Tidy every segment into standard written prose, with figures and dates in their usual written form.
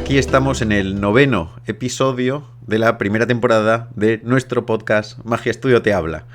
Aquí estamos en el 9º episodio de la primera temporada de nuestro podcast Magia Estudio Te Habla.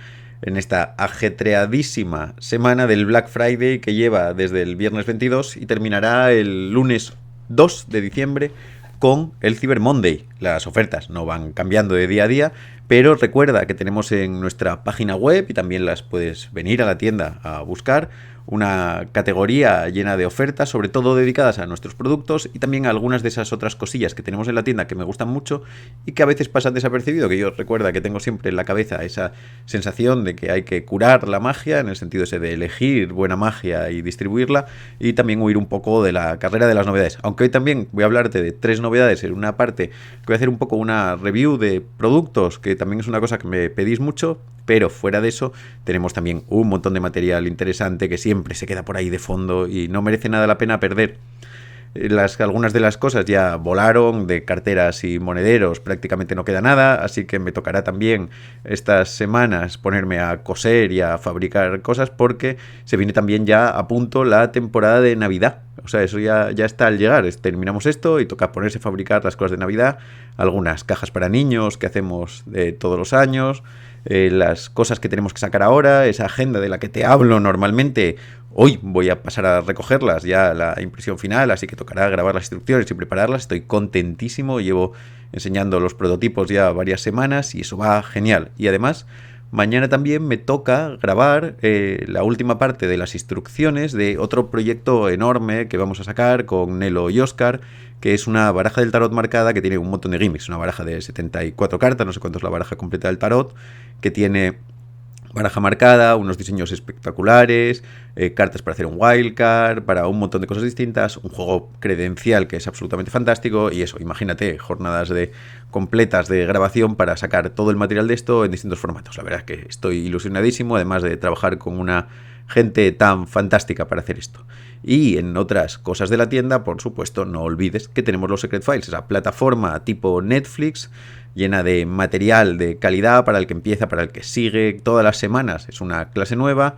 En esta ajetreadísima semana del Black Friday que lleva desde el viernes 22 y terminará el lunes 2 de diciembre con el Cyber Monday. Las ofertas no van cambiando de día a día, pero recuerda que tenemos en nuestra página web, y también las puedes venir a la tienda a buscar, una categoría llena de ofertas, sobre todo dedicadas a nuestros productos y también a algunas de esas otras cosillas que tenemos en la tienda que me gustan mucho y que a veces pasan desapercibido, que yo recuerda que tengo siempre en la cabeza esa sensación de que hay que curar la magia, en el sentido ese de elegir buena magia y distribuirla, y también huir un poco de la carrera de las novedades. Aunque hoy también voy a hablarte de 3 novedades en una parte, que voy a hacer un poco una review de productos, que también es una cosa que me pedís mucho, pero fuera de eso tenemos también un montón de material interesante que siempre se queda por ahí de fondo y no merece nada la pena perder. Algunas de las cosas ya volaron, de carteras y monederos prácticamente no queda nada, así que me tocará también estas semanas ponerme a coser y a fabricar cosas, porque se viene también ya a punto la temporada de Navidad. O sea, eso ya está al llegar. Terminamos esto y toca ponerse a fabricar las cosas de Navidad, algunas cajas para niños que hacemos todos los años, las cosas que tenemos que sacar ahora, esa agenda de la que te hablo normalmente. Hoy voy a pasar a recogerlas ya la impresión final, así que tocará grabar las instrucciones y prepararlas. Estoy contentísimo, llevo enseñando los prototipos ya varias semanas y eso va genial. Y además, mañana también me toca grabar la última parte de las instrucciones de otro proyecto enorme que vamos a sacar con Nelo y Oscar, que es una baraja del tarot marcada que tiene un montón de gimmicks. Una baraja de 74 cartas, no sé cuánto es la baraja completa del tarot, que tiene baraja marcada, unos diseños espectaculares, cartas para hacer un wildcard, para un montón de cosas distintas, un juego credencial que es absolutamente fantástico, y eso, imagínate, jornadas completas de grabación para sacar todo el material de esto en distintos formatos. La verdad es que estoy ilusionadísimo, además de trabajar con una gente tan fantástica para hacer esto. Y en otras cosas de la tienda, por supuesto, no olvides que tenemos los Secret Files, esa plataforma tipo Netflix, llena de material de calidad para el que empieza, para el que sigue. Todas las semanas es una clase nueva.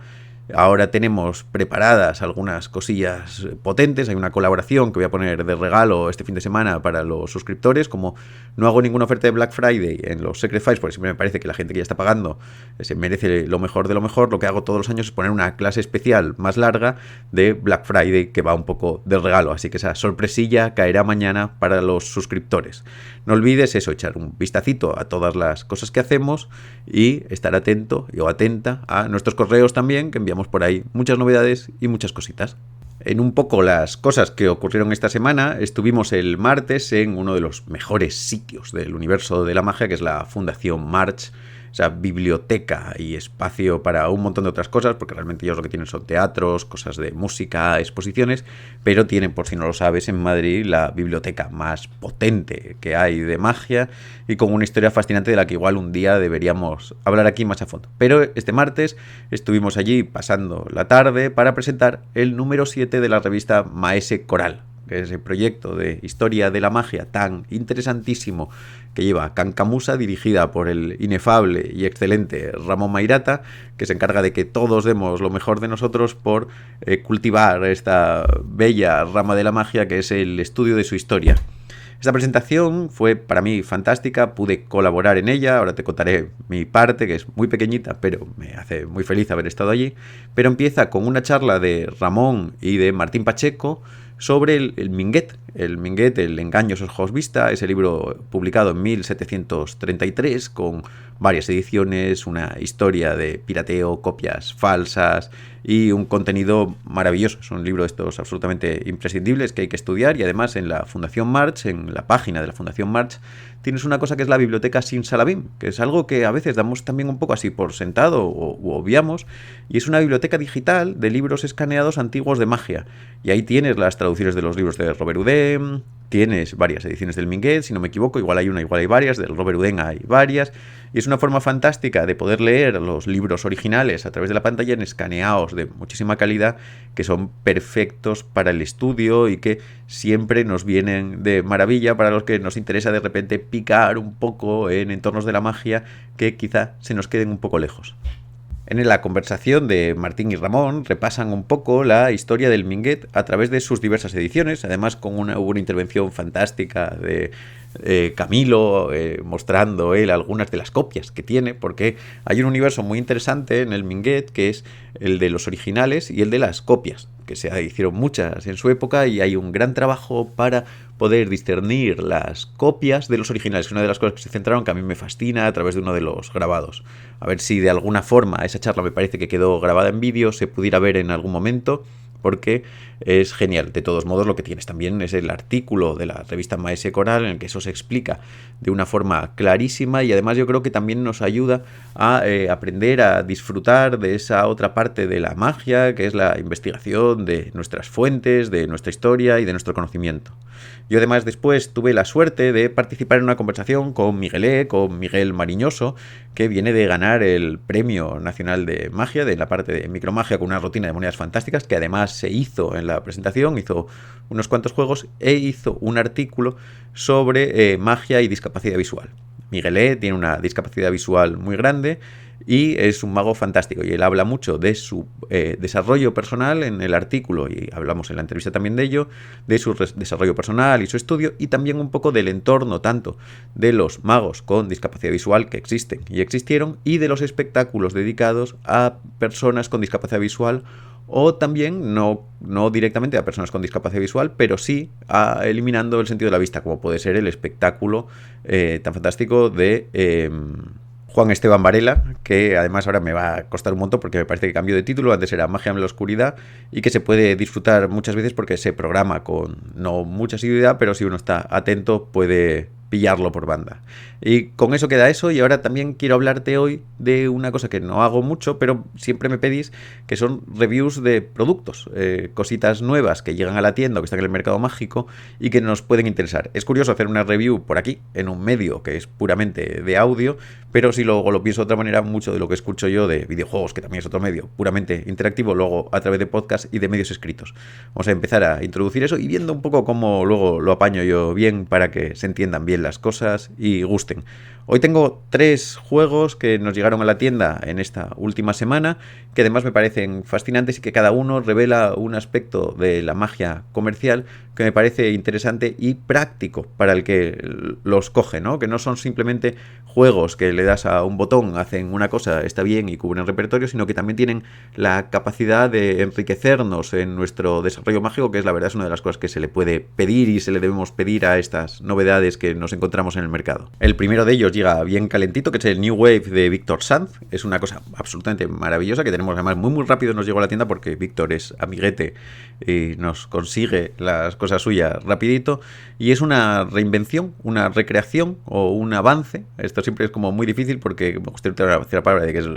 Ahora tenemos preparadas algunas cosillas potentes. Hay una colaboración que voy a poner de regalo este fin de semana para los suscriptores. Como no hago ninguna oferta de Black Friday en los Secret Files, porque siempre me parece que la gente que ya está pagando se merece lo mejor de lo mejor, lo que hago todos los años es poner una clase especial más larga de Black Friday que va un poco de regalo. Así que esa sorpresilla caerá mañana para los suscriptores. No olvides eso, echar un vistacito a todas las cosas que hacemos y estar atento o atenta a nuestros correos también, que enviamos por ahí muchas novedades y muchas cositas. En un poco las cosas que ocurrieron esta semana, estuvimos el martes en uno de los mejores sitios del universo de la magia, que es la Fundación March, esa biblioteca y espacio para un montón de otras cosas, porque realmente ellos lo que tienen son teatros, cosas de música, exposiciones, pero tienen, por si no lo sabes, en Madrid la biblioteca más potente que hay de magia y con una historia fascinante de la que igual un día deberíamos hablar aquí más a fondo. Pero este martes estuvimos allí pasando la tarde para presentar el número 7 de la revista Maese Coral, que es el proyecto de historia de la magia tan interesantísimo que lleva Cancamusa, dirigida por el inefable y excelente Ramón Mairata, que se encarga de que todos demos lo mejor de nosotros por cultivar esta bella rama de la magia que es el estudio de su historia. Esta presentación fue para mí fantástica, pude colaborar en ella, ahora te contaré mi parte, que es muy pequeñita, pero me hace muy feliz haber estado allí. Pero empieza con una charla de Ramón y de Martín Pacheco sobre el Minguet. El Minguet, el engaño sus ojos vista, ese libro publicado en 1733 con varias ediciones, una historia de pirateo, copias falsas y un contenido maravilloso. Es un libro de estos absolutamente imprescindibles que hay que estudiar, y además en la Fundación March, en la página de la Fundación March, tienes una cosa que es la biblioteca Sin Salabim, que es algo que a veces damos también un poco así por sentado u obviamos, y es una biblioteca digital de libros escaneados antiguos de magia. Y ahí tienes las traducciones de los libros de Robert Houdin, tienes varias ediciones del Minguet, si no me equivoco, igual hay una, igual hay varias, del Robert Houdin hay varias, y es una forma fantástica de poder leer los libros originales a través de la pantalla en escaneados de muchísima calidad, que son perfectos para el estudio y que siempre nos vienen de maravilla para los que nos interesa de repente picar un poco en entornos de la magia que quizá se nos queden un poco lejos. En la conversación de Martín y Ramón repasan un poco la historia del Minguet a través de sus diversas ediciones, además con una intervención fantástica de Camilo, mostrando él algunas de las copias que tiene, porque hay un universo muy interesante en el Minguet, que es el de los originales y el de las copias, que se hicieron muchas en su época y hay un gran trabajo para poder discernir las copias de los originales. Es una de las cosas que se centraron, que a mí me fascina, a través de uno de los grabados. A ver si de alguna forma esa charla, me parece que quedó grabada en vídeo, se pudiera ver en algún momento, porque es genial. De todos modos, lo que tienes también es el artículo de la revista Maese Coral, en el que eso se explica de una forma clarísima, y además yo creo que también nos ayuda a aprender a disfrutar de esa otra parte de la magia, que es la investigación de nuestras fuentes, de nuestra historia y de nuestro conocimiento. Yo además después tuve la suerte de participar en una conversación con con Miguel Mariñoso, que viene de ganar el Premio Nacional de Magia, de la parte de micromagia, con una rutina de monedas fantásticas, que además se hizo en la presentación, hizo unos cuantos juegos e hizo un artículo sobre magia y discapacidad visual. Miguelé tiene una discapacidad visual muy grande y es un mago fantástico, y él habla mucho de su desarrollo personal en el artículo, y hablamos en la entrevista también de ello, de su desarrollo personal y su estudio, y también un poco del entorno tanto de los magos con discapacidad visual que existen y existieron, y de los espectáculos dedicados a personas con discapacidad visual, o también no directamente a personas con discapacidad visual, pero sí eliminando el sentido de la vista, como puede ser el espectáculo tan fantástico de Juan Esteban Varela, que además ahora me va a costar un montón porque me parece que cambió de título. Antes era Magia en la Oscuridad, y que se puede disfrutar muchas veces porque se programa con no mucha asiduidad, pero si uno está atento puede pillarlo por banda. Y con eso queda eso, y ahora también quiero hablarte hoy de una cosa que no hago mucho, pero siempre me pedís, que son reviews de productos, cositas nuevas que llegan a la tienda o que están en el mercado mágico y que nos pueden interesar. Es curioso hacer una review por aquí, en un medio que es puramente de audio, pero si luego lo pienso de otra manera, mucho de lo que escucho yo de videojuegos, que también es otro medio puramente interactivo, luego a través de podcast y de medios escritos. Vamos a empezar a introducir eso y viendo un poco cómo luego lo apaño yo bien para que se entiendan bien las cosas y gusten. Hoy tengo 3 juegos que nos llegaron a la tienda en esta última semana, que además me parecen fascinantes y que cada uno revela un aspecto de la magia comercial que me parece interesante y práctico para el que los coge, ¿no? Que no son simplemente juegos que le das a un botón, hacen una cosa, está bien y cubren repertorio, sino que también tienen la capacidad de enriquecernos en nuestro desarrollo mágico, que es la verdad es una de las cosas que se le puede pedir y se le debemos pedir a estas novedades que nos encontramos en el mercado. El primero de ellos llega bien calentito, que es el New Wave de Víctor Sanz. Es una cosa absolutamente maravillosa que tenemos además muy rápido, nos llegó a la tienda porque Víctor es amiguete y nos consigue las cosas suyas rapidito, y es una reinvención, una recreación o un avance. Esto siempre es como muy difícil porque me gustaría decir la palabra de que es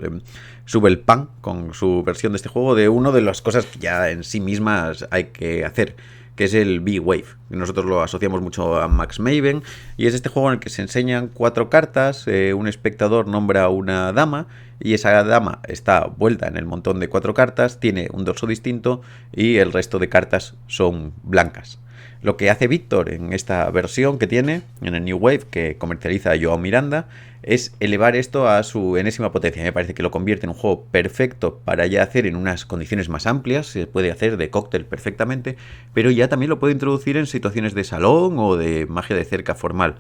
sube el pan con su versión de este juego, de una de las cosas que ya en sí mismas hay que hacer, que es el B-Wave. Nosotros lo asociamos mucho a Max Maven, y es este juego en el que se enseñan 4 cartas, un espectador nombra una dama, y esa dama está vuelta en el montón de 4 cartas, tiene un dorso distinto, y el resto de cartas son blancas. Lo que hace Víctor en esta versión que tiene, en el New Wave, que comercializa Joao Miranda, es elevar esto a su enésima potencia. Me parece que lo convierte en un juego perfecto para ya hacer en unas condiciones más amplias. Se puede hacer de cóctel perfectamente, pero ya también lo puede introducir en situaciones de salón o de magia de cerca formal.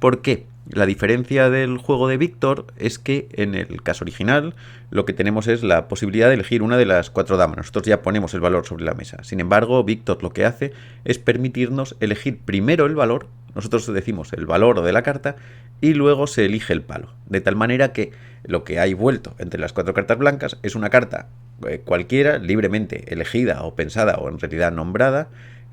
¿Por qué? La diferencia del juego de Víctor es que en el caso original lo que tenemos es la posibilidad de elegir una de las 4 damas. Nosotros ya ponemos el valor sobre la mesa. Sin embargo, Víctor lo que hace es permitirnos elegir primero el valor. Nosotros decimos el valor de la carta y luego se elige el palo. De tal manera que lo que hay vuelto entre las 4 cartas blancas es una carta cualquiera, libremente elegida o pensada o en realidad nombrada,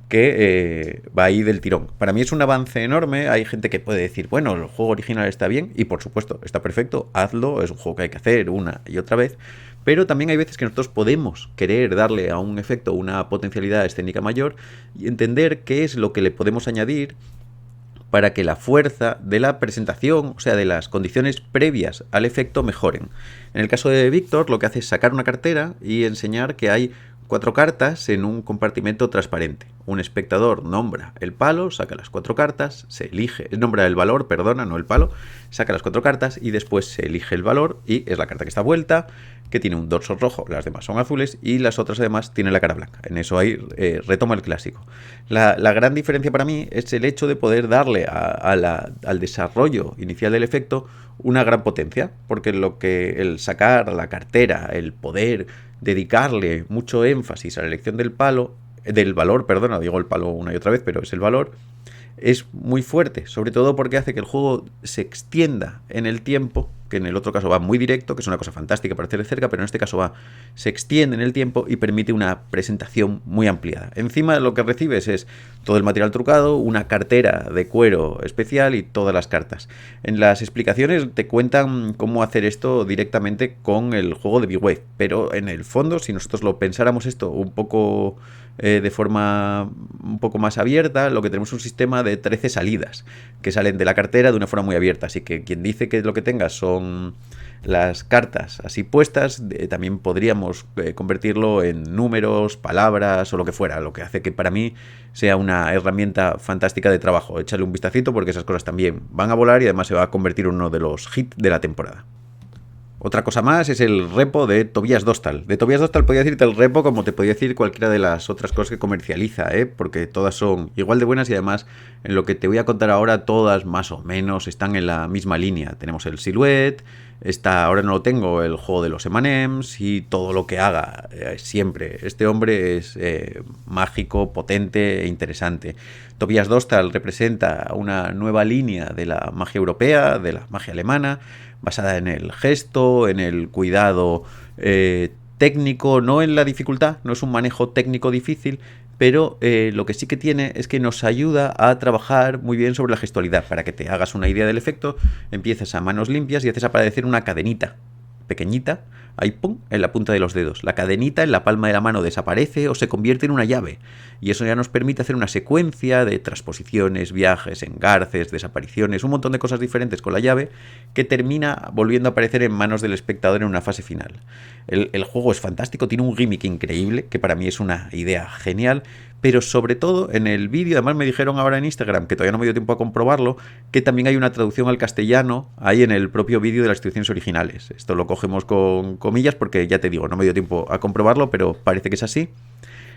que va ahí del tirón. Para mí es un avance enorme. Hay gente que puede decir, bueno, el juego original está bien, y por supuesto está perfecto, hazlo, es un juego que hay que hacer una y otra vez, pero también hay veces que nosotros podemos querer darle a un efecto una potencialidad escénica mayor y entender qué es lo que le podemos añadir para que la fuerza de la presentación, o sea, de las condiciones previas al efecto, mejoren. En el caso de Víctor, lo que hace es sacar una cartera y enseñar que hay 4 cartas en un compartimento transparente. Un espectador nombra el palo, saca las 4 cartas, se elige, nombra el valor, perdona, no el palo, saca las 4 cartas y después se elige el valor y es la carta que está vuelta, que tiene un dorso rojo, las demás son azules y las otras además tienen la cara blanca. En eso ahí retoma el clásico. La gran diferencia para mí es el hecho de poder darle al desarrollo inicial del efecto una gran potencia, porque el sacar la cartera, el poder dedicarle mucho énfasis a la elección del valor, perdona, digo el palo una y otra vez, pero es el valor, es muy fuerte, sobre todo porque hace que el juego se extienda en el tiempo, que en el otro caso va muy directo, que es una cosa fantástica para hacer de cerca, pero en este caso se extiende en el tiempo y permite una presentación muy ampliada. Encima lo que recibes es todo el material trucado, una cartera de cuero especial y todas las cartas. En las explicaciones te cuentan cómo hacer esto directamente con el juego de B-Wave, pero en el fondo, si nosotros lo pensáramos esto un poco de forma un poco más abierta, lo que tenemos es un sistema de 13 salidas que salen de la cartera de una forma muy abierta, así que quien dice que lo que tenga son las cartas así puestas, también podríamos convertirlo en números, palabras o lo que fuera, lo que hace que para mí sea una herramienta fantástica de trabajo. Échale un vistacito porque esas cosas también van a volar y además se va a convertir en uno de los hits de la temporada. Otra cosa más es el repo de Tobias Dostal. De Tobias Dostal podría decirte el repo como te podría decir cualquiera de las otras cosas que comercializa, porque todas son igual de buenas y además en lo que te voy a contar ahora todas más o menos están en la misma línea. Tenemos el Silhouette, ahora no lo tengo, el juego de los M&M's y todo lo que haga siempre. Este hombre es mágico, potente e interesante. Tobias Dostal representa una nueva línea de la magia europea, de la magia alemana, basada en el gesto, en el cuidado técnico, no en la dificultad, no es un manejo técnico difícil, pero lo que sí que tiene es que nos ayuda a trabajar muy bien sobre la gestualidad. Para que te hagas una idea del efecto, empiezas a manos limpias y haces aparecer una cadenita pequeñita, ahí pum, en la punta de los dedos. La cadenita en la palma de la mano desaparece o se convierte en una llave, y eso ya nos permite hacer una secuencia de transposiciones, viajes, engarces, desapariciones, un montón de cosas diferentes con la llave que termina volviendo a aparecer en manos del espectador en una fase final. El juego es fantástico, tiene un gimmick increíble, que para mí es una idea genial, pero sobre todo en el vídeo, además me dijeron ahora en Instagram, que todavía no me dio tiempo a comprobarlo, que también hay una traducción al castellano ahí en el propio vídeo de las instrucciones originales. Esto lo cogemos con comillas porque ya te digo, no me dio tiempo a comprobarlo, pero parece que es así.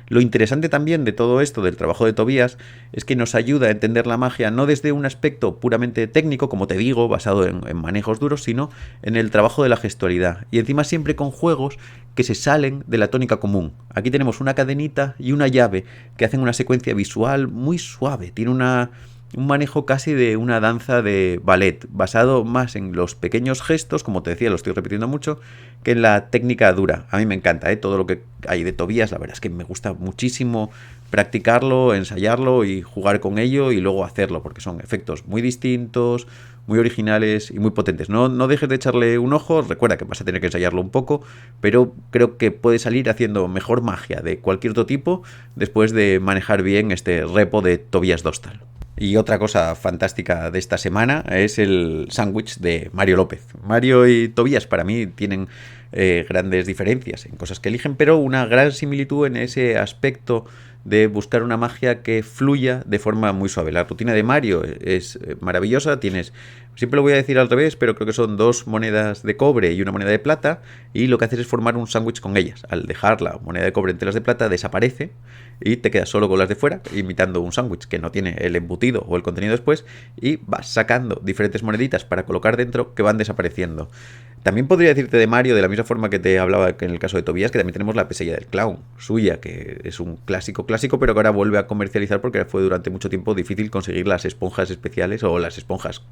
Lo interesante también de todo esto, del trabajo de Tobias, es que nos ayuda a entender la magia no desde un aspecto puramente técnico, como te digo, basado en manejos duros, sino en el trabajo de la gestualidad. Y encima siempre con juegos que se salen de la tónica común. Aquí tenemos una cadenita y una llave que hacen una secuencia visual muy suave. Tiene un manejo casi de una danza de ballet, basado más en los pequeños gestos, como te decía, lo estoy repitiendo mucho, que en la técnica dura. A mí me encanta, todo lo que hay de Tobias, la verdad es que me gusta muchísimo practicarlo, ensayarlo y jugar con ello y luego hacerlo, porque son efectos muy distintos, muy originales y muy potentes. No dejes de echarle un ojo, recuerda que vas a tener que ensayarlo un poco, pero creo que puedes salir haciendo mejor magia de cualquier otro tipo después de manejar bien este repo de Tobias Dostal. Y otra cosa fantástica de esta semana es el sándwich de Mario López. Mario y Tobias para mí tienen grandes diferencias en cosas que eligen, pero una gran similitud en ese aspecto de buscar una magia que fluya de forma muy suave. La rutina de Mario es maravillosa, siempre lo voy a decir al revés, pero creo que son 2 monedas de cobre y una moneda de plata, y lo que haces es formar un sándwich con ellas. Al dejar la moneda de cobre entre las de plata, desaparece y te quedas solo con las de fuera, imitando un sándwich que no tiene el embutido o el contenido después, y vas sacando diferentes moneditas para colocar dentro que van desapareciendo. También podría decirte de Mario, de la misma forma que te hablaba en el caso de Tobias, que también tenemos la pesilla del clown, suya, que es un clásico, pero que ahora vuelve a comercializar porque fue durante mucho tiempo difícil conseguir las esponjas especiales o las esponjas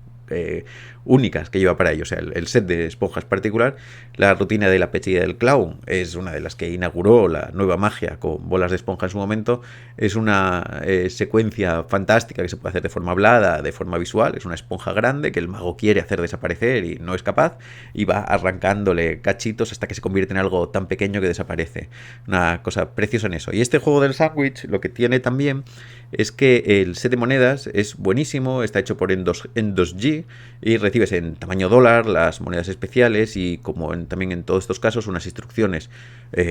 únicas que lleva para ello. O sea, el set de esponjas particular. La rutina de la pesilla del clown es una de las que inauguró la nueva magia con bolas de esponja en su momento. Es una secuencia fantástica que se puede hacer de forma hablada, de forma visual. Es una esponja grande que el mago quiere hacer desaparecer y no es capaz, y va arrancándole cachitos hasta que se convierte en algo tan pequeño que desaparece. Una cosa preciosa en eso. Y este juego del sándwich lo que tiene también es que el set de monedas es buenísimo, está hecho por Endos G, así, y recibes en tamaño dólar las monedas especiales y como también en todos estos casos unas instrucciones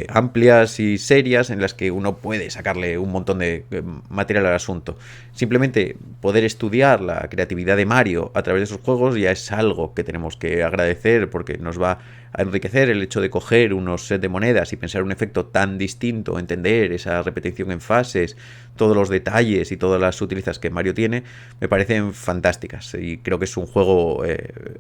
amplias y serias en las que uno puede sacarle un montón de material al asunto. Simplemente poder estudiar la creatividad de Mario a través de esos juegos ya es algo que tenemos que agradecer porque nos va a enriquecer el hecho de coger unos set de monedas y pensar un efecto tan distinto, entender esa repetición en fases, todos los detalles y todas las sutilezas que Mario tiene, me parecen fantásticas y creo que es un juego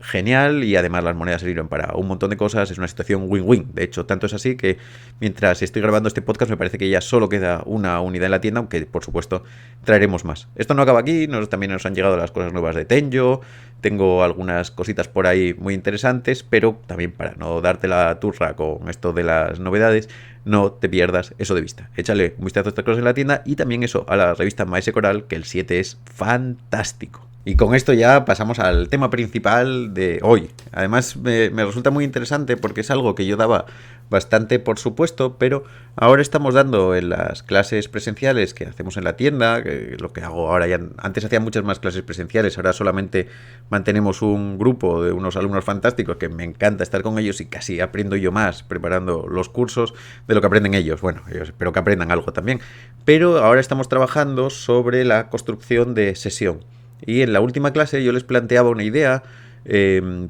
genial y además las monedas sirven para un montón de cosas, es una situación win-win. De hecho, tanto es así que mientras estoy grabando este podcast me parece que ya solo queda una unidad en la tienda, aunque por supuesto traeremos más. Esto no acaba aquí, también nos han llegado las cosas nuevas de Tenjo, tengo algunas cositas por ahí muy interesantes, pero también para no darte la turra con esto de las novedades, no te pierdas eso de vista. Échale un vistazo a estas cosas en la tienda y también eso a la revista Maese Coral, que el 7 es fantástico. Y con esto ya pasamos al tema principal de hoy. Además me resulta muy interesante porque es algo que yo daba bastante por supuesto, pero ahora estamos dando en las clases presenciales que hacemos en la tienda, que lo que hago ahora ya, antes hacía muchas más clases presenciales, ahora solamente mantenemos un grupo de unos alumnos fantásticos que me encanta estar con ellos y casi aprendo yo más preparando los cursos de lo que aprenden ellos. Bueno, yo espero que aprendan algo también, pero ahora estamos trabajando sobre la construcción de sesión. Y en la última clase yo les planteaba una idea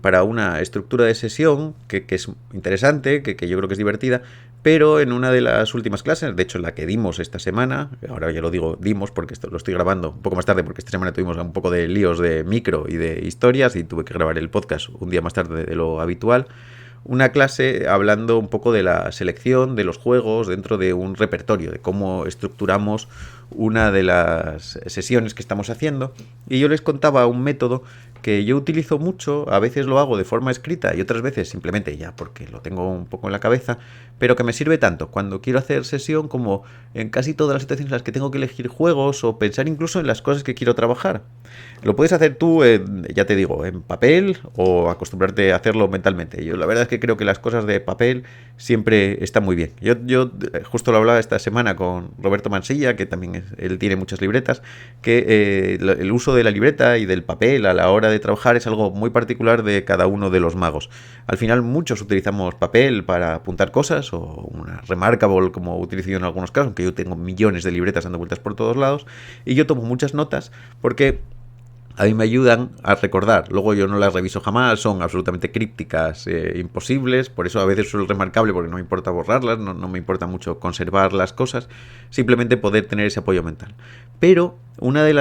para una estructura de sesión que es interesante, que yo creo que es divertida, pero en una de las últimas clases, de hecho en la que dimos esta semana, ahora ya lo digo dimos porque esto lo estoy grabando un poco más tarde porque esta semana tuvimos un poco de líos de micro y de historias y tuve que grabar el podcast un día más tarde de lo habitual. Una clase hablando un poco de la selección de los juegos dentro de un repertorio, de cómo estructuramos una de las sesiones que estamos haciendo. Y yo les contaba un método que yo utilizo mucho, a veces lo hago de forma escrita y otras veces simplemente ya porque lo tengo un poco en la cabeza, pero que me sirve tanto cuando quiero hacer sesión como en casi todas las situaciones en las que tengo que elegir juegos o pensar incluso en las cosas que quiero trabajar. Lo puedes hacer tú, ya te digo, en papel o acostumbrarte a hacerlo mentalmente. Yo la verdad es que creo que las cosas de papel siempre están muy bien. Yo justo lo hablaba esta semana con Roberto Mansilla, que también él tiene muchas libretas, que el uso de la libreta y del papel a la hora de trabajar es algo muy particular de cada uno de los magos. Al final muchos utilizamos papel para apuntar cosas o una Remarkable como utilizo yo en algunos casos, aunque yo tengo millones de libretas dando vueltas por todos lados y yo tomo muchas notas porque a mí me ayudan a recordar. Luego yo no las reviso jamás, son absolutamente crípticas, imposibles. Por eso a veces soy remarcable, porque no me importa borrarlas, no me importa mucho conservar las cosas, simplemente poder tener ese apoyo mental. Pero uno de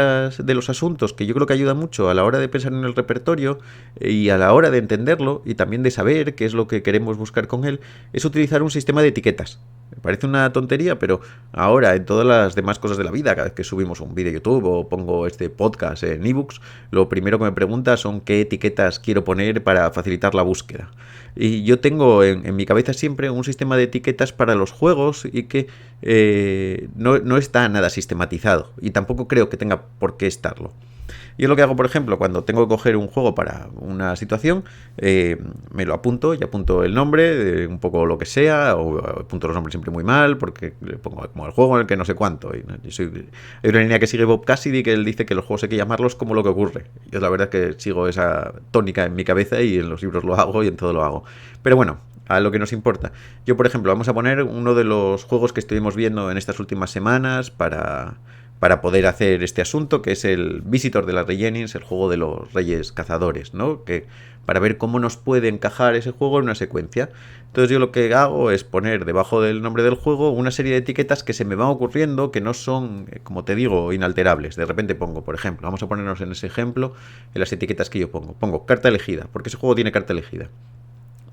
los asuntos que yo creo que ayuda mucho a la hora de pensar en el repertorio y a la hora de entenderlo y también de saber qué es lo que queremos buscar con él, es utilizar un sistema de etiquetas. Me parece una tontería, pero ahora en todas las demás cosas de la vida, cada vez que subimos un vídeo de YouTube o pongo este podcast en ebooks, lo primero que me pregunta son qué etiquetas quiero poner para facilitar la búsqueda. Y yo tengo en mi cabeza siempre un sistema de etiquetas para los juegos y que no está nada sistematizado y tampoco creo que tenga por qué estarlo. Yo lo que hago, por ejemplo, cuando tengo que coger un juego para una situación, me lo apunto y apunto el nombre, un poco lo que sea, o apunto los nombres siempre muy mal, porque le pongo como el juego en el que no sé cuánto. Hay una línea que sigue Bob Cassidy, que él dice que los juegos hay que llamarlos como lo que ocurre. Yo la verdad es que sigo esa tónica en mi cabeza y en los libros lo hago y en todo lo hago. Pero bueno, a lo que nos importa. Yo, por ejemplo, vamos a poner uno de los juegos que estuvimos viendo en estas últimas semanas para poder hacer este asunto, que es el Visitor de las Regenings, el juego de los Reyes Cazadores, ¿no? Que para ver cómo nos puede encajar ese juego en una secuencia. Entonces yo lo que hago es poner debajo del nombre del juego una serie de etiquetas que se me van ocurriendo que no son, como te digo, inalterables. De repente pongo, por ejemplo, vamos a ponernos en ese ejemplo, en las etiquetas que yo pongo. Pongo carta elegida, porque ese juego tiene carta elegida.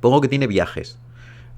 Pongo que tiene viajes,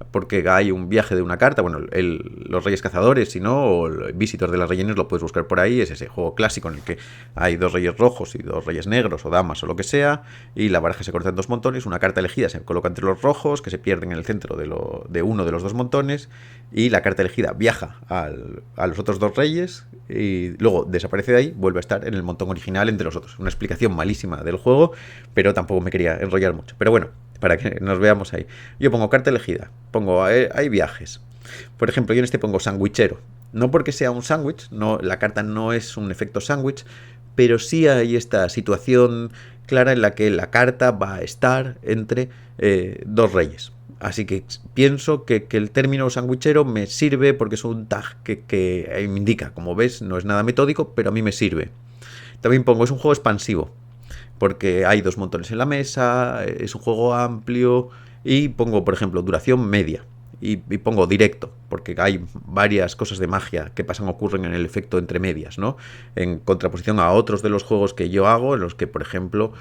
porque hay un viaje de una carta, bueno, los Reyes Cazadores, si no, o el Visitor de las Regenings lo puedes buscar por ahí, es ese juego clásico en el que hay 2 reyes rojos y 2 reyes negros o damas o lo que sea, y la baraja se corta en 2 montones, una carta elegida se coloca entre los rojos, que se pierden en el centro de uno de los 2 montones, y la carta elegida viaja a los otros 2 reyes, y luego desaparece de ahí, vuelve a estar en el montón original entre los otros. Una explicación malísima del juego, pero tampoco me quería enrollar mucho. Pero bueno, para que nos veamos ahí. Yo pongo carta elegida, pongo hay viajes. Por ejemplo, yo en este pongo sandwichero. No porque sea un sándwich, no, la carta no es un efecto sándwich, pero sí hay esta situación clara en la que la carta va a estar entre dos reyes. Así que pienso que el término sandwichero me sirve porque es un tag que me indica. Como ves, no es nada metódico, pero a mí me sirve. También pongo, es un juego expansivo, porque hay 2 montones en la mesa, es un juego amplio, y pongo, por ejemplo, duración media. Y pongo directo, porque hay varias cosas de magia que ocurren en el efecto entre medias, ¿no? En contraposición a otros de los juegos que yo hago, en los que, por ejemplo,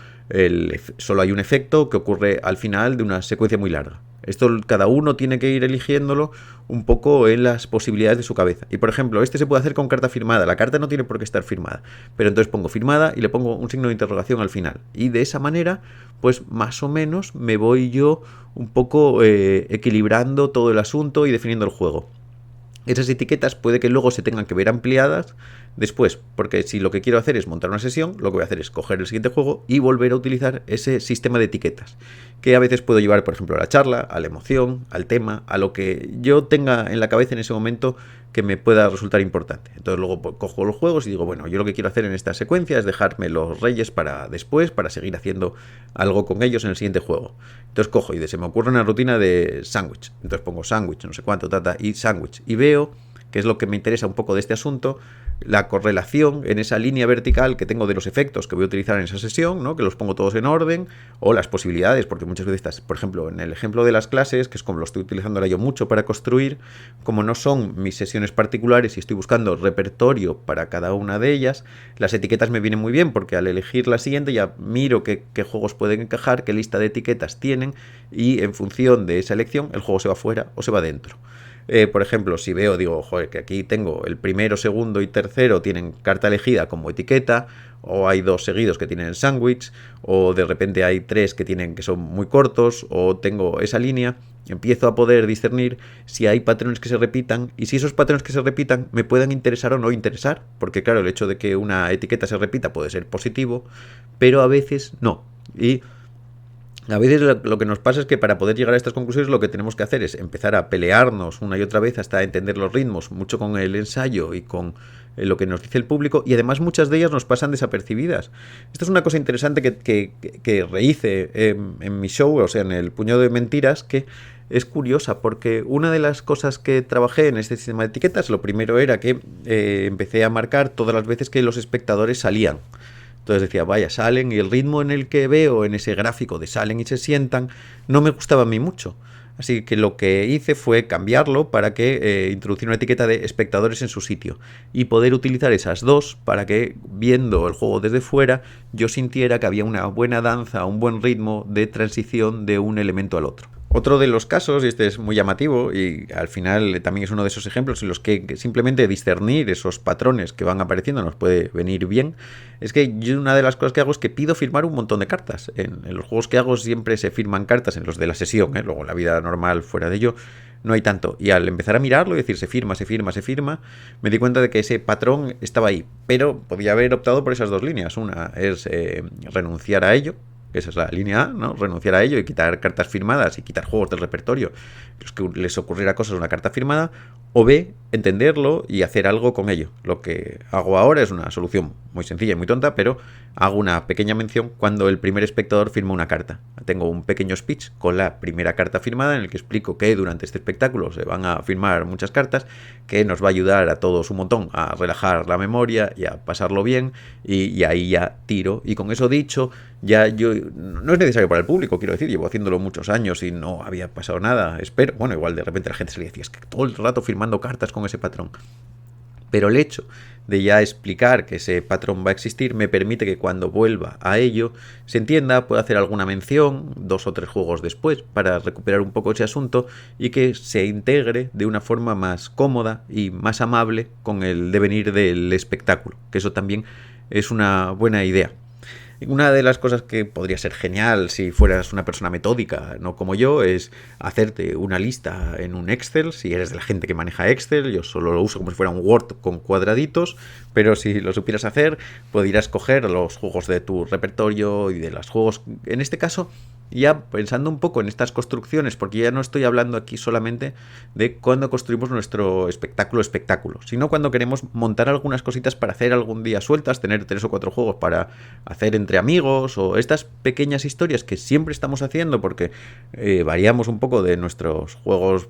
solo hay un efecto que ocurre al final de una secuencia muy larga. Esto cada uno tiene que ir eligiéndolo un poco en las posibilidades de su cabeza. Y por ejemplo, este se puede hacer con carta firmada. La carta no tiene por qué estar firmada. Pero entonces pongo firmada y le pongo un signo de interrogación al final. Y de esa manera, pues más o menos me voy yo un poco equilibrando todo el asunto y definiendo el juego. Esas etiquetas puede que luego se tengan que ver ampliadas después, porque si lo que quiero hacer es montar una sesión, lo que voy a hacer es coger el siguiente juego y volver a utilizar ese sistema de etiquetas, que a veces puedo llevar, por ejemplo, a la charla, a la emoción, al tema, a lo que yo tenga en la cabeza en ese momento que me pueda resultar importante. Entonces luego cojo los juegos y digo, bueno, yo lo que quiero hacer en esta secuencia es dejarme los reyes para después, para seguir haciendo algo con ellos en el siguiente juego. Entonces cojo y se me ocurre una rutina de sándwich. Entonces pongo sándwich, no sé cuánto, y sándwich. Y veo, que es lo que me interesa un poco de este asunto, la correlación en esa línea vertical que tengo de los efectos que voy a utilizar en esa sesión, ¿no? Que los pongo todos en orden, o las posibilidades, porque muchas veces estas, por ejemplo, en el ejemplo de las clases, que es como lo estoy utilizando ahora yo mucho para construir, como no son mis sesiones particulares y estoy buscando repertorio para cada una de ellas, las etiquetas me vienen muy bien, porque al elegir la siguiente ya miro qué juegos pueden encajar, qué lista de etiquetas tienen, y en función de esa elección el juego se va fuera o se va dentro. Por ejemplo, si veo, digo, joder, que aquí tengo el primero, segundo y tercero tienen carta elegida como etiqueta, o hay 2 seguidos que tienen el sándwich, o de repente hay 3 que son muy cortos, o tengo esa línea, empiezo a poder discernir si hay patrones que se repitan, y si esos patrones que se repitan me puedan interesar o no interesar, porque claro, el hecho de que una etiqueta se repita puede ser positivo, pero a veces no. Y a veces lo que nos pasa es que para poder llegar a estas conclusiones lo que tenemos que hacer es empezar a pelearnos una y otra vez hasta entender los ritmos, mucho con el ensayo y con lo que nos dice el público, y además muchas de ellas nos pasan desapercibidas. Esto es una cosa interesante que rehice en mi show, o sea, en el Puñado de Mentiras, que es curiosa, porque una de las cosas que trabajé en este sistema de etiquetas, lo primero era que empecé a marcar todas las veces que los espectadores salían. Entonces decía, vaya, salen, y el ritmo en el que veo en ese gráfico de salen y se sientan no me gustaba a mí mucho. Así que lo que hice fue cambiarlo para que introducir una etiqueta de espectadores en su sitio y poder utilizar esas dos para que, viendo el juego desde fuera, yo sintiera que había una buena danza, un buen ritmo de transición de un elemento al otro. Otro de los casos, y este es muy llamativo y al final también es uno de esos ejemplos en los que simplemente discernir esos patrones que van apareciendo nos puede venir bien, es que yo una de las cosas que hago es que pido firmar un montón de cartas. En los juegos que hago siempre se firman cartas, en los de la sesión, luego en la vida normal fuera de ello no hay tanto. Y al empezar a mirarlo y decir se firma, me di cuenta de que ese patrón estaba ahí, pero podía haber optado por esas 2 líneas. Una es renunciar a ello, que esa es la línea A, ¿no? Renunciar a ello y quitar cartas firmadas y quitar juegos del repertorio los que les ocurriera cosas de una carta firmada, o B, entenderlo y hacer algo con ello. Lo que hago ahora es una solución muy sencilla y muy tonta, pero hago una pequeña mención cuando el primer espectador firma una carta. Tengo un pequeño speech con la primera carta firmada en el que explico que durante este espectáculo se van a firmar muchas cartas, que nos va a ayudar a todos un montón a relajar la memoria y a pasarlo bien, y ahí ya tiro. Y con eso dicho, ya yo no es necesario para el público, quiero decir, llevo haciéndolo muchos años y no había pasado nada, espero. Bueno, igual de repente la gente se le decía, es que todo el rato firmando cartas con ese patrón. Pero el hecho de ya explicar que ese patrón va a existir me permite que cuando vuelva a ello se entienda, pueda hacer alguna mención 2 o 3 juegos después para recuperar un poco ese asunto y que se integre de una forma más cómoda y más amable con el devenir del espectáculo, que eso también es una buena idea. Una de las cosas que podría ser genial si fueras una persona metódica, no como yo, es hacerte una lista en un Excel. Si eres de la gente que maneja Excel, yo solo lo uso como si fuera un Word con cuadraditos, pero si lo supieras hacer, podrías coger los juegos de tu repertorio y de los juegos, en este caso, Y ya pensando un poco en estas construcciones, porque ya no estoy hablando aquí solamente de cuando construimos nuestro espectáculo, sino cuando queremos montar algunas cositas para hacer algún día sueltas, tener 3 o 4 juegos para hacer entre amigos, o estas pequeñas historias que siempre estamos haciendo porque variamos un poco de nuestros juegos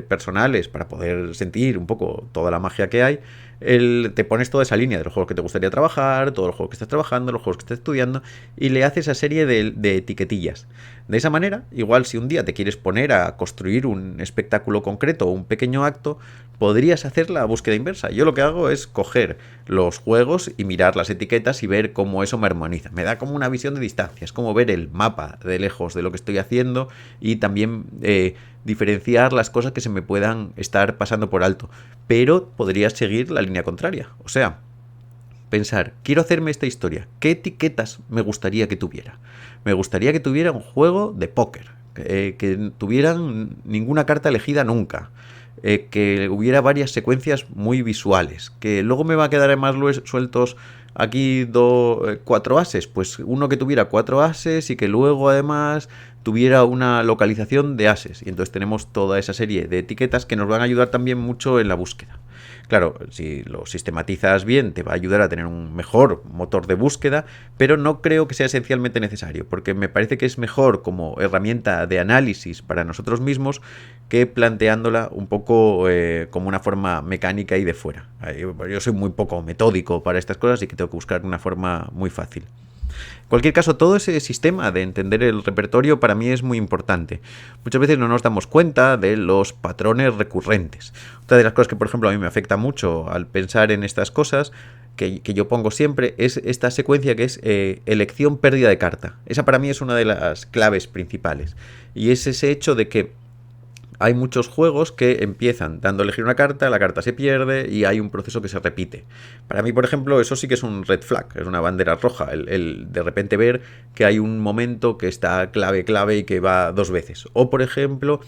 personales para poder sentir un poco toda la magia que hay. Te pones toda esa línea de los juegos que te gustaría trabajar, todos los juegos que estás trabajando, los juegos que estás estudiando, y le haces esa serie de etiquetillas. De esa manera, igual si un día te quieres poner a construir un espectáculo concreto o un pequeño acto, podrías hacer la búsqueda inversa. Yo lo que hago es coger los juegos y mirar las etiquetas y ver cómo eso me armoniza. Me da como una visión de distancia, es como ver el mapa de lejos de lo que estoy haciendo y también diferenciar las cosas que se me puedan estar pasando por alto. Pero podrías seguir la línea contraria. O sea, pensar, quiero hacerme esta historia, ¿qué etiquetas me gustaría que tuviera? Me gustaría que tuviera un juego de póker, que tuvieran ninguna carta elegida nunca, que hubiera varias secuencias muy visuales, que luego me va a quedar más sueltos aquí 4 ases, pues uno que tuviera 4 ases y que luego además tuviera una localización de ases. Y entonces tenemos toda esa serie de etiquetas que nos van a ayudar también mucho en la búsqueda. Claro, si lo sistematizas bien, te va a ayudar a tener un mejor motor de búsqueda, pero no creo que sea esencialmente necesario, porque me parece que es mejor como herramienta de análisis para nosotros mismos que planteándola un poco como una forma mecánica y de fuera. Yo soy muy poco metódico para estas cosas y que tengo que buscar una forma muy fácil. En cualquier caso, todo ese sistema de entender el repertorio para mí es muy importante. Muchas veces no nos damos cuenta de los patrones recurrentes. Otra de las cosas que, por ejemplo, a mí me afecta mucho al pensar en estas cosas, que yo pongo siempre, es esta secuencia que es elección, pérdida de carta. Esa para mí es una de las claves principales. Y es ese hecho de que hay muchos juegos que empiezan dando a elegir una carta, la carta se pierde y hay un proceso que se repite. Para mí, por ejemplo, eso sí que es un red flag, es una bandera roja, el de repente ver que hay un momento que está clave y que va 2 veces. O, por ejemplo,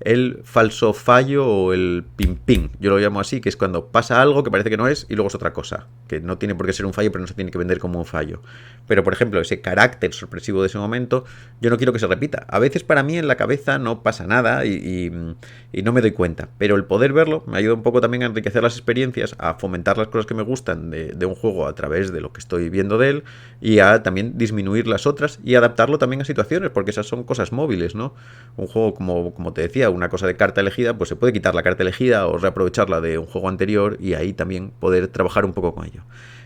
el falso fallo o el ping-ping, yo lo llamo así, que es cuando pasa algo que parece que no es y luego es otra cosa, que no tiene por qué ser un fallo, pero no se tiene que vender como un fallo. Pero, por ejemplo, ese carácter sorpresivo de ese momento, yo no quiero que se repita. A veces para mí en la cabeza no pasa nada y no me doy cuenta, pero el poder verlo me ayuda un poco también a enriquecer las experiencias, a fomentar las cosas que me gustan de un juego a través de lo que estoy viendo de él y a también disminuir las otras y adaptarlo también a situaciones, porque esas son cosas móviles, ¿no? Un juego, como te decía, una cosa de carta elegida, pues se puede quitar la carta elegida o reaprovecharla de un juego anterior y ahí también poder trabajar un poco con ello.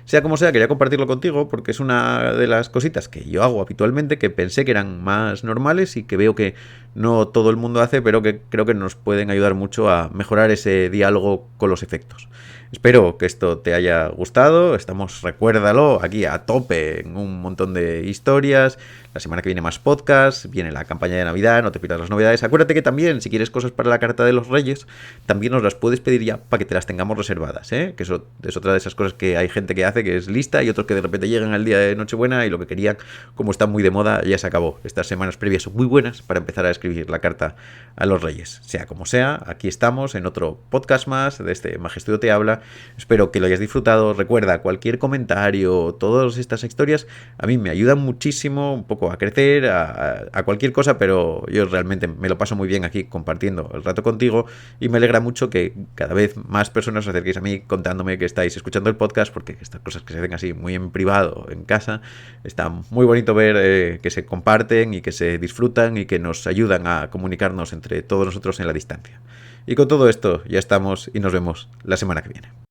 Sea como sea, quería compartirlo contigo porque es una de las cositas que yo hago habitualmente, que pensé que eran más normales y que veo que no todo el mundo hace, pero que creo que nos pueden ayudar mucho a mejorar ese diálogo con los efectos. Espero que esto te haya gustado. Estamos, recuérdalo, aquí a tope en un montón de historias. La semana que viene más podcast, viene la campaña de Navidad, no te pierdas las novedades. Acuérdate que también, si quieres cosas para la carta de los Reyes, también nos las puedes pedir ya para que te las tengamos reservadas, ¿eh? Que eso es otra de esas cosas que hay gente que hace, que es lista, y otros que de repente llegan al día de Nochebuena y lo que querían, como está muy de moda, ya se acabó. Estas semanas previas son muy buenas para empezar a escribir la carta a los Reyes. Sea como sea, aquí estamos en otro podcast más de este Magia Estudio Te Habla. Espero que lo hayas disfrutado. Recuerda, cualquier comentario, todas estas historias a mí me ayudan muchísimo, un poco a crecer, a cualquier cosa, pero yo realmente me lo paso muy bien aquí compartiendo el rato contigo y me alegra mucho que cada vez más personas os acerquéis a mí contándome que estáis escuchando el podcast, porque estas cosas que se hacen así muy en privado, en casa, está muy bonito ver que se comparten y que se disfrutan y que nos ayudan a comunicarnos entre todos nosotros en la distancia. Y con todo esto ya estamos y nos vemos la semana que viene.